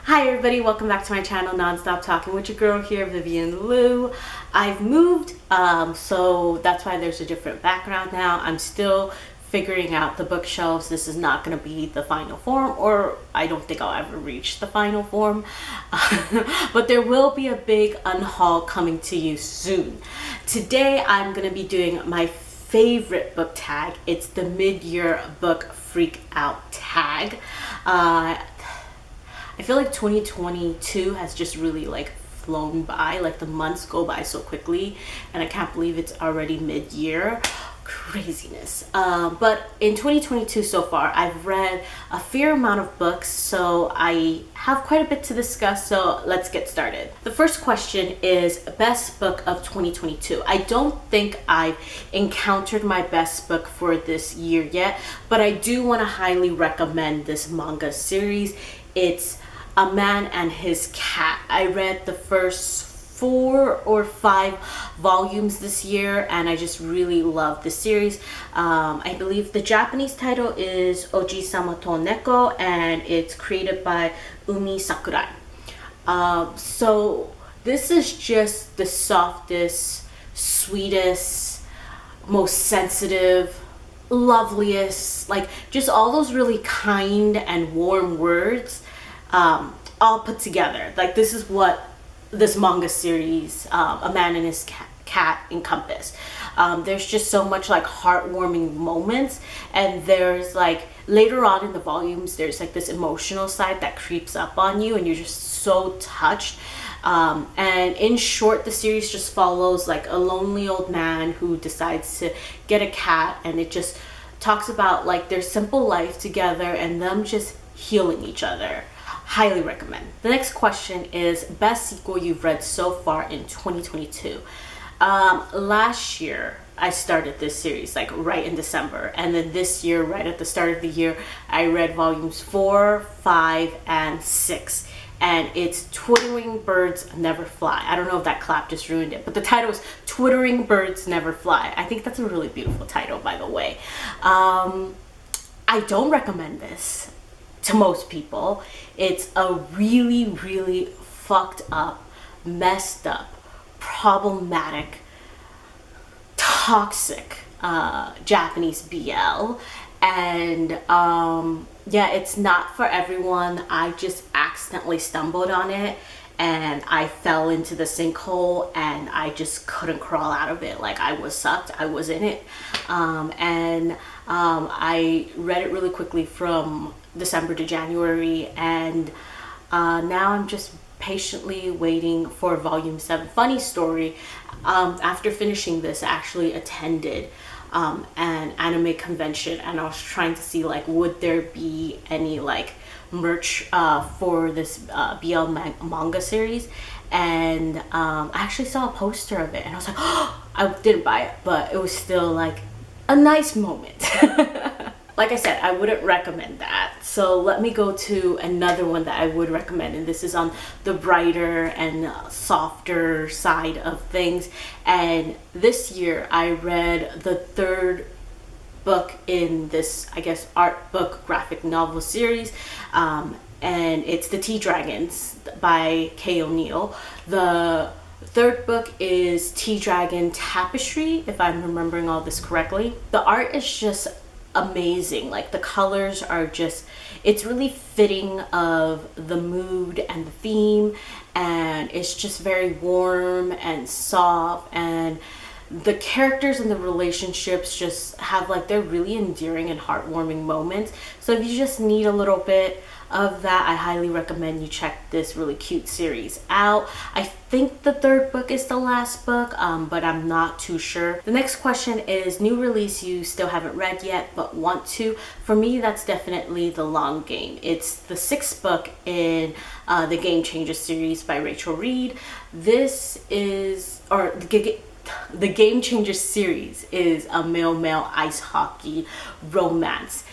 Hi everybody, welcome back to my channel, Nonstop Talking with your girl here, Vivian Liu. I've moved, so that's why there's a different background now. I'm still figuring out the bookshelves. This is not going to be the final form, or I don't think I'll ever reach the final form. But there will be a big unhaul coming to you soon. Today I'm going to be doing my favorite book tag. It's the mid-year book freak out tag. I feel like 2022 has just really flown by. Like the months go by so quickly, and I can't believe it's already mid-year. Craziness. But in 2022 so far, I've read a fair amount of books, so I have quite a bit to discuss, so let's get started. The first question is best book of 2022. I don't think I've encountered my best book for this year yet, but I do want to highly recommend this manga series. It's A Man and His Cat. I read the first 4 or 5 volumes this year, and I just really love the series. I believe the Japanese title is Oji-sama to Neko, and it's created by Umi Sakurai. So this is just the softest, sweetest, most sensitive, loveliest, just all those really kind and warm words all put together. This is what this manga series, A Man and His Cat, encompass. There's just so much heartwarming moments, and there's later on in the volumes there's this emotional side that creeps up on you, and you're just so touched. And in short, the series just follows a lonely old man who decides to get a cat, and it just talks about their simple life together and them just healing each other. Highly recommend. The next question is best sequel you've read so far in 2022. Last year I started this series right in December, and then this year right at the start of the year I read volumes 4, 5, and 6, and it's Twittering Birds Never Fly. I don't know if that clap just ruined it, but the title is Twittering Birds Never Fly. I think that's a really beautiful title, by the way. I don't recommend this to most people. It's a really, really fucked up, messed up, problematic, toxic Japanese BL, and yeah, it's not for everyone. I just accidentally stumbled on it, and I fell into the sinkhole, and I just couldn't crawl out of it. I was sucked. I was in it, and I read it really quickly from December to January, and now I'm just patiently waiting for volume 7. Funny story, after finishing this, I actually attended an anime convention, and I was trying to see would there be any merch for this BL manga series, and I actually saw a poster of it, and I was like, oh, I didn't buy it, but it was still a nice moment. Like I said, I wouldn't recommend that. So let me go to another one that I would recommend, and this is on the brighter and softer side of things. And this year I read the 3rd book in this, I guess, art book graphic novel series, and it's The Tea Dragons by Kay O'Neill. The 3rd book is Tea Dragon Tapestry, if I'm remembering all this correctly. The art is just amazing. The colors are just, it's really fitting of the mood and the theme, and it's just very warm and soft, and the characters and the relationships just have they're really endearing and heartwarming moments. So if you just need a little bit of that, I highly recommend you check this really cute series out. I think the 3rd book is the last book, but I'm not too sure. The next question is new release you still haven't read yet but want to. For me, that's definitely The Long Game. It's the 6th book in the Game Changer series by Rachel Reed. This is, or the Game Changer series is a male-male ice hockey romance.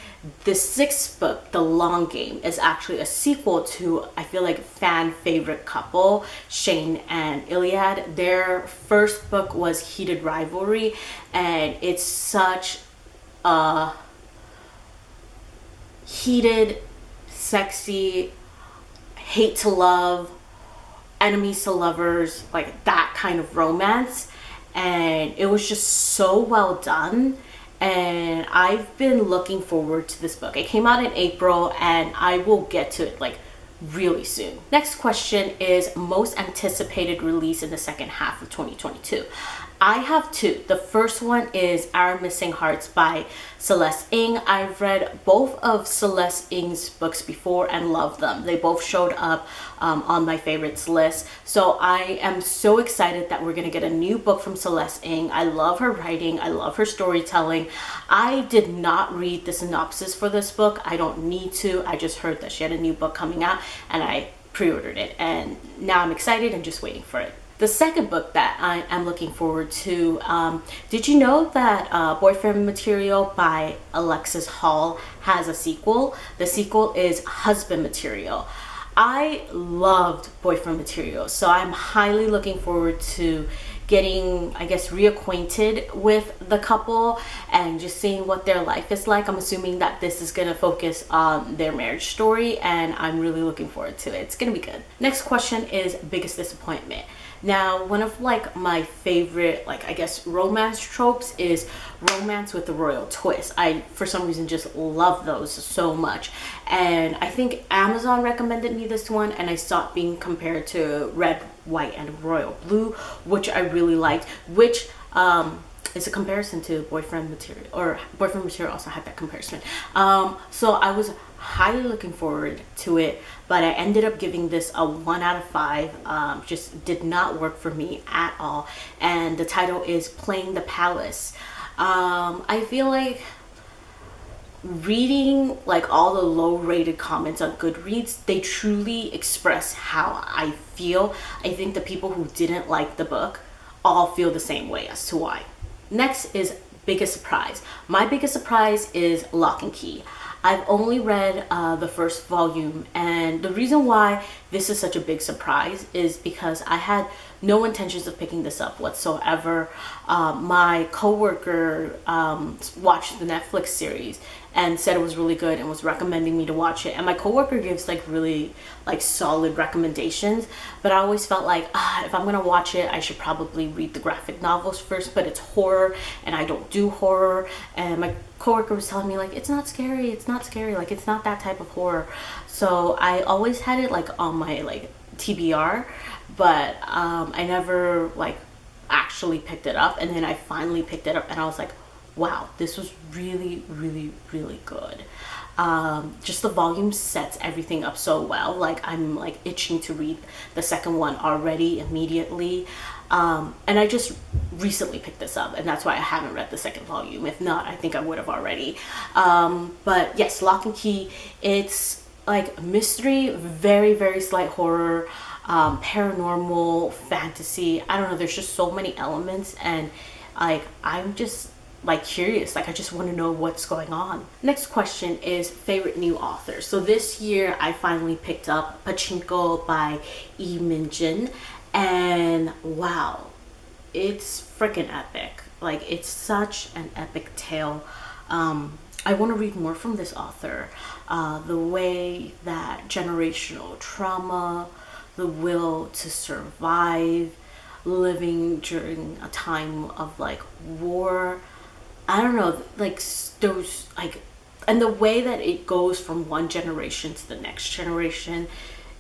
The 6th book, The Long Game, is actually a sequel to, I feel fan favorite couple, Shane and Iliad. Their first book was Heated Rivalry, and it's such a heated, sexy, hate to love, enemies to lovers, like that kind of romance. And it was just so well done. And I've been looking forward to this book. It came out in April, and I will get to it like really soon. Next question is most anticipated release in the second half of 2022. I have two. The first one is Our Missing Hearts by Celeste Ng. I've read both of Celeste Ng's books before and loved them. They both showed up on my favorites list. So I am so excited that we're going to get a new book from Celeste Ng. I love her writing. I love her storytelling. I did not read the synopsis for this book. I don't need to. I just heard that she had a new book coming out, and I pre-ordered it. And now I'm excited and just waiting for it. The second book that I am looking forward to, did you know that Boyfriend Material by Alexis Hall has a sequel? The sequel is Husband Material. I loved Boyfriend Material, so I'm highly looking forward to getting, I guess, reacquainted with the couple and just seeing what their life is like. I'm assuming that this is going to focus on their marriage story, and I'm really looking forward to it. It's going to be good. Next question is biggest disappointment. Now, one of like my favorite, like I guess, romance tropes is romance with a royal twist. I, for some reason, just love those so much. And I think Amazon recommended me this one, and I saw it being compared to Red, White, and Royal Blue, which I really liked, which is a comparison to Boyfriend Material, or Boyfriend Material also had that comparison. So I was highly looking forward to it, but I ended up giving this a 1 out of 5. Just did not work for me at all. And the title is Playing the Palace. I feel like reading like all the low rated comments on Goodreads, they truly express how I feel. I think the people who didn't like the book all feel the same way as to why. Next is biggest surprise. My biggest surprise is Lock and Key. I've only read the first volume, and the reason why this is such a big surprise is because I had no intentions of picking this up whatsoever. My coworker watched the Netflix series and said it was really good and was recommending me to watch it. And my coworker gives like really like solid recommendations, but I always felt like if I'm gonna watch it, I should probably read the graphic novels first. But it's horror, and I don't do horror. And my coworker was telling me like it's not scary, like it's not that type of horror. So I always had it like on my like TBR, but I never like actually picked it up. And then I finally picked it up, and I was like, wow, this was really, really, really good. Just the volume sets everything up so well. Like I'm like itching to read the second one already immediately. And I just recently picked this up, and that's why I haven't read the second volume. If not, I think I would have already. But yes, Lock and Key, it's like mystery, very, very slight horror, paranormal, fantasy. I don't know, there's just so many elements, and like I'm just like curious, like I just want to know what's going on. Next question is favorite new author. So this year I finally picked up Pachinko by Yi Min-jin, and wow, it's freaking epic. Like it's such an epic tale. I want to read more from this author. The way that generational trauma, the will to survive, living during a time of like war, I don't know, like those like, and the way that it goes from one generation to the next generation,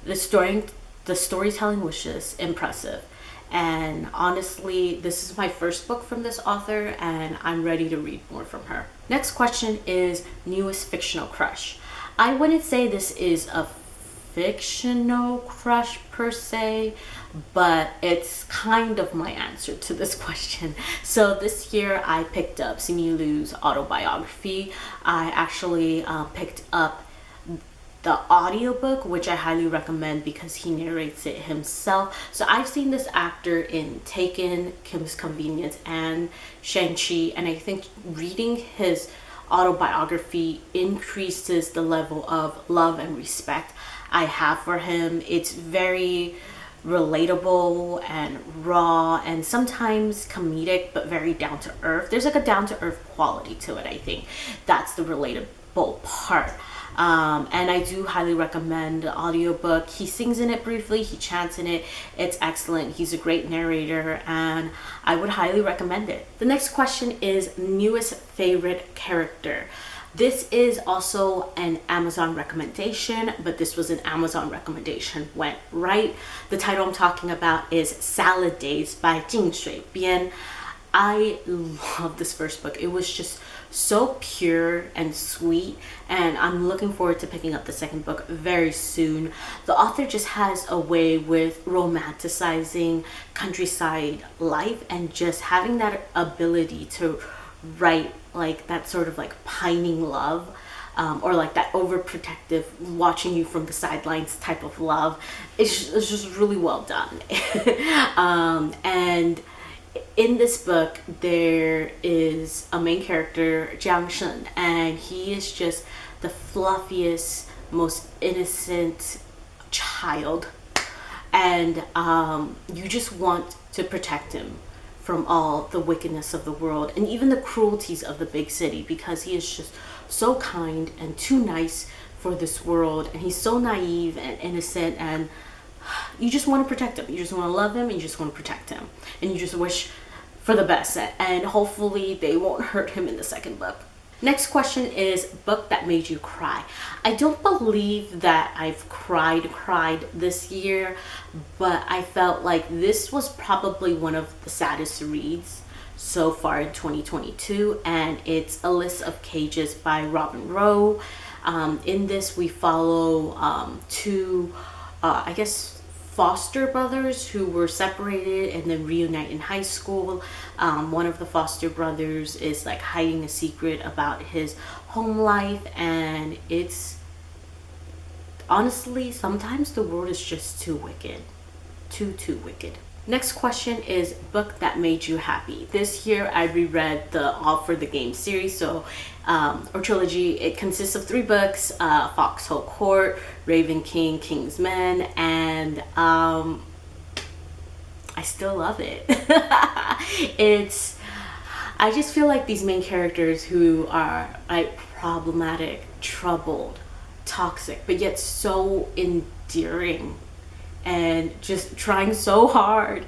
the storytelling was just impressive. And honestly, this is my first book from this author, and I'm ready to read more from her. Next question is newest fictional crush. I wouldn't say this is a fictional crush per se, but it's kind of my answer to this question. So this year I picked up Simu Liu's autobiography. I actually picked up the audiobook, which I highly recommend because he narrates it himself. So I've seen this actor in Taken, Kim's Convenience, and Shang-Chi, and I think reading his autobiography increases the level of love and respect I have for him. It's very relatable and raw, and sometimes comedic, but very down to earth. There's like a down to earth quality to it. I think that's the relatable part. And I do highly recommend the audiobook. He sings in it briefly, he chants in it. It's excellent. He's a great narrator, and I would highly recommend it. The next question is newest favorite character. This is also an Amazon recommendation, but this was an Amazon recommendation went right. The title I'm talking about is Salad Days by Jing Shui Bian. I love this first book. It was just so pure and sweet, and I'm looking forward to picking up the second book very soon. The author just has a way with romanticizing countryside life and just having that ability to write like that sort of like pining love, or like that overprotective, watching you from the sidelines type of love. It's just really well done. And in this book, there is a main character, Jiang Shen, and he is just the fluffiest, most innocent child. And you just want to protect him from all the wickedness of the world and even the cruelties of the big city, because he is just so kind and too nice for this world, and he's so naive and innocent, and you just want to protect him. You just want to love him, and you just want to protect him, and you just wish for the best, and hopefully they won't hurt him in the second book. Next question is book that made you cry. I don't believe that I've cried this year, but I felt like this was probably one of the saddest reads so far in 2022, and it's A List of Cages by Robin Rowe. In this, we follow two, I guess, foster brothers who were separated and then reunite in high school. One of the foster brothers is like hiding a secret about his home life, and it's honestly, sometimes the world is just too wicked, too wicked. Next question is book that made you happy. This year I reread the All for the Game series, or trilogy. It consists of 3 books, Foxhole Court, Raven King, King's Men, and I still love it. I just feel like these main characters who are like problematic, troubled, toxic, but yet so endearing and just trying so hard.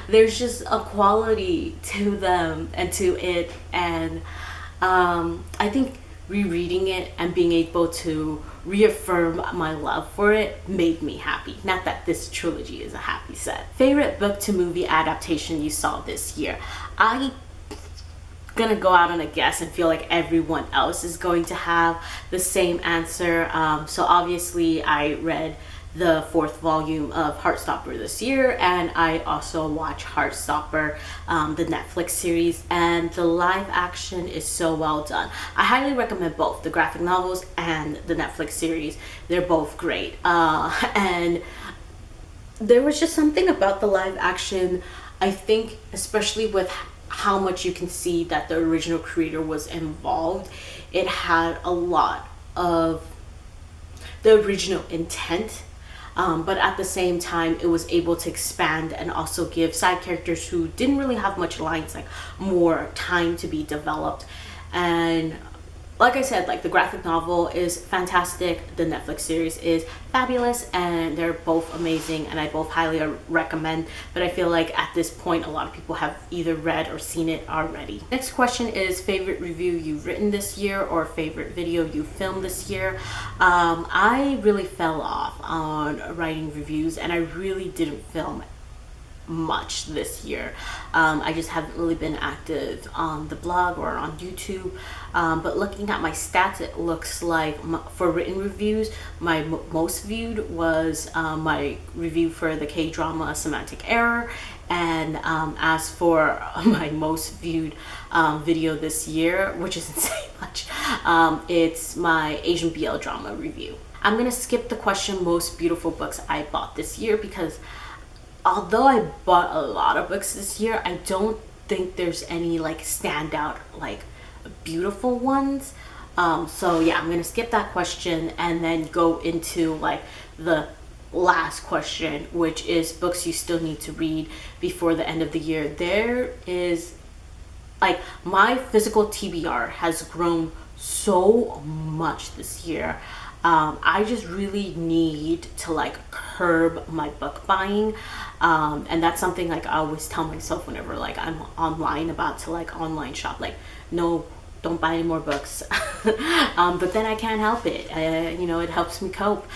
There's just a quality to them and to it, and I think rereading it and being able to reaffirm my love for it made me happy. Not that this trilogy is a happy set. Favorite book to movie adaptation you saw this year? I'm gonna go out on a guess and feel like everyone else is going to have the same answer. So obviously I read the 4th volume of Heartstopper this year, and I also watched Heartstopper, the Netflix series, and the live action is so well done. I highly recommend both the graphic novels and the Netflix series. They're both great, and there was just something about the live action, I think, especially with how much you can see that the original creator was involved. It had a lot of the original intent, but at the same time it was able to expand and also give side characters who didn't really have much lines like more time to be developed. And like I said, like the graphic novel is fantastic, the Netflix series is fabulous, and they're both amazing, and I both highly recommend. But I feel like at this point a lot of people have either read or seen it already. Next question is favorite review you've written this year or favorite video you filmed this year. I really fell off on writing reviews, and I really didn't film much this year. I just haven't really been active on the blog or on YouTube, but looking at my stats, it looks like for written reviews, my most viewed was my review for the K-drama Semantic Error, and as for my most viewed video this year, which isn't saying much, it's my Asian BL drama review. I'm gonna skip the question most beautiful books I bought this year, because although I bought a lot of books this year, I don't think there's any like standout like beautiful ones. So yeah, I'm gonna skip that question and then go into like the last question, which is books you still need to read before the end of the year. There is like my physical TBR has grown so much this year. I just really need to like curb my book buying, and that's something like I always tell myself whenever like I'm online about to like online shop, like no, don't buy any more books. But then I can't help it. You know, it helps me cope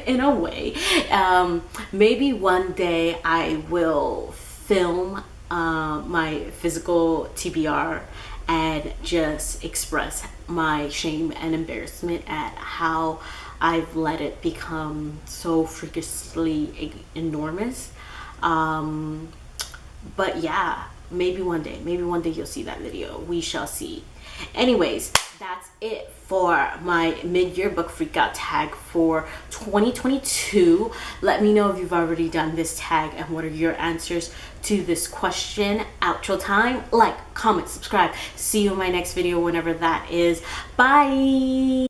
in a way. Maybe one day I will film my physical TBR and just express my shame and embarrassment at how I've let it become so freakishly enormous. But yeah, maybe one day you'll see that video. We shall see. Anyways, that's it for my mid-year book freakout tag for 2022. Let me know if you've already done this tag and what are your answers to this question. Outro time. Like, comment, subscribe. See you in my next video whenever that is. Bye.